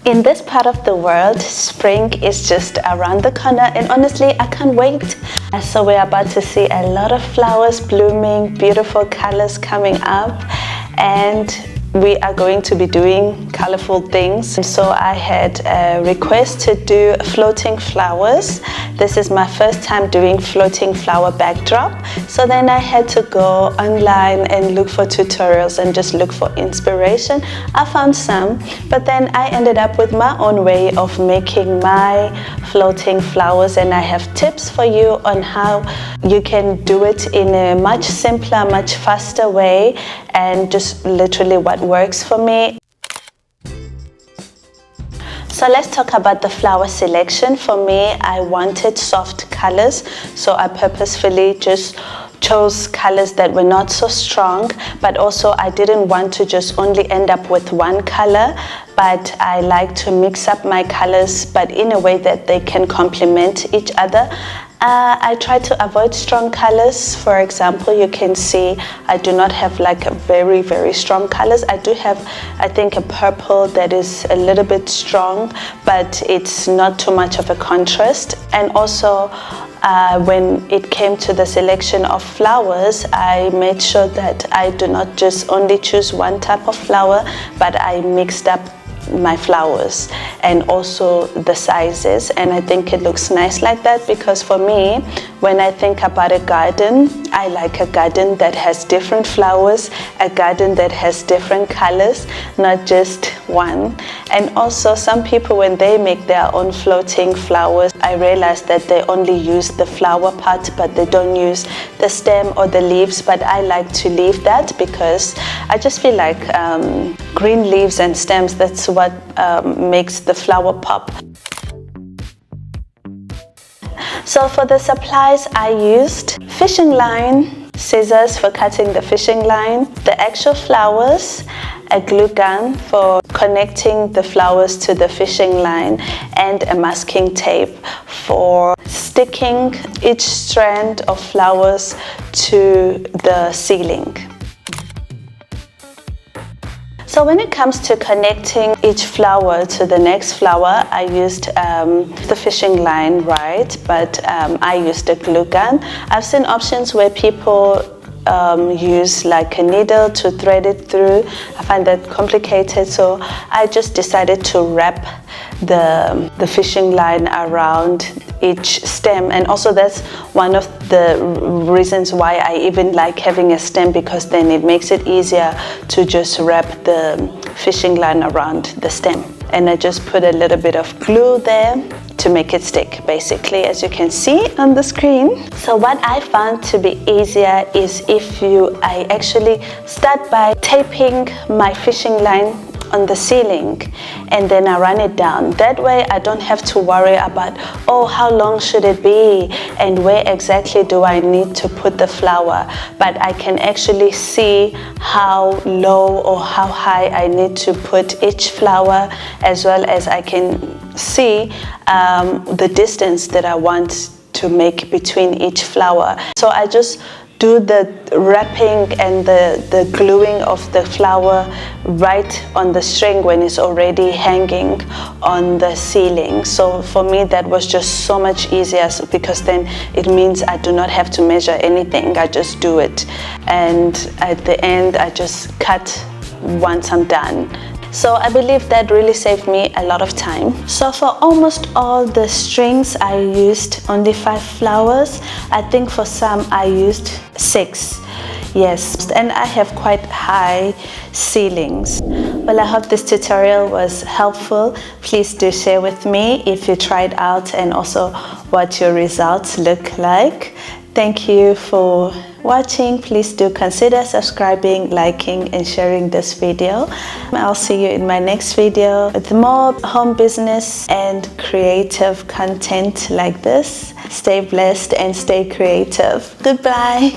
In this part of the world, spring is just around the corner, and honestly, I can't wait. So we're about to see a lot of flowers blooming, beautiful colors coming up, and we are going to be doing colorful things. So I had a request to do floating flowers. This is my first time doing floating flower backdrop. So then I had to go online and look for tutorials and just look for inspiration. I found some, but then I ended up with my own way of making my floating flowers, and I have tips for you on how you can do it in a much simpler, much faster way, and just literally what works for me. So let's talk about the flower selection. For me, I wanted soft colors, so I purposefully just chose colors that were not so strong, but also I didn't want to just only end up with one color, but I like to mix up my colors, but in a way that they can complement each other. I try to avoid strong colors. For example, you can see I do not have like a very strong colors. I do have, I think, a purple that is a little bit strong, but it's not too much of a contrast. And also when it came to the selection of flowers, I made sure that I do not just only choose one type of flower, but I mixed up my flowers and also the sizes, and I think it looks nice like that, because for me, when I think about a garden, I like a garden that has different flowers, a garden that has different colors, not just one. And also some people, when they make their own floating flowers, I realize that they only use the flower part, but they don't use the stem or the leaves. But I like to leave that, because I just feel like green leaves and stems, that's what makes the flower pop. So for the supplies, I used fishing line, scissors for cutting the fishing line, the actual flowers, a glue gun for connecting the flowers to the fishing line, and a masking tape for sticking each strand of flowers to the ceiling. So when it comes to connecting each flower to the next flower, I used the fishing line, right? But I used a glue gun. I've seen options where people use like a needle to thread it through. I find that complicated, so I just decided to wrap the fishing line around each stem. And also that's one of the reasons why I even like having a stem, because then it makes it easier to just wrap the fishing line around the stem. And I just put a little bit of glue there to make it stick, basically, as you can see on the screen. So what I found to be easier is I actually start by taping my fishing line on the ceiling, and then I run it down. That way I don't have to worry about, oh, how long should it be and where exactly do I need to put the flower, but I can actually see how low or how high I need to put each flower, as well as I can see the distance that I want to make between each flower. So I just do the wrapping and the gluing of the flower right on the string when it's already hanging on the ceiling. So for me that was just so much easier, because then it means I do not have to measure anything. I just do it, and at the end I just cut once I'm done. So I believe that really saved me a lot of time. So for almost all the strings I used only 5 flowers. I think for some I used 6. Yes, and I have quite high ceilings. Well, I hope this tutorial was helpful. Please do share with me if you tried out, and also what your results look like. Thank you for watching. Please do consider subscribing, liking, and sharing this video. I'll see you in my next video with more home business and creative content like this. Stay blessed and stay creative. Goodbye.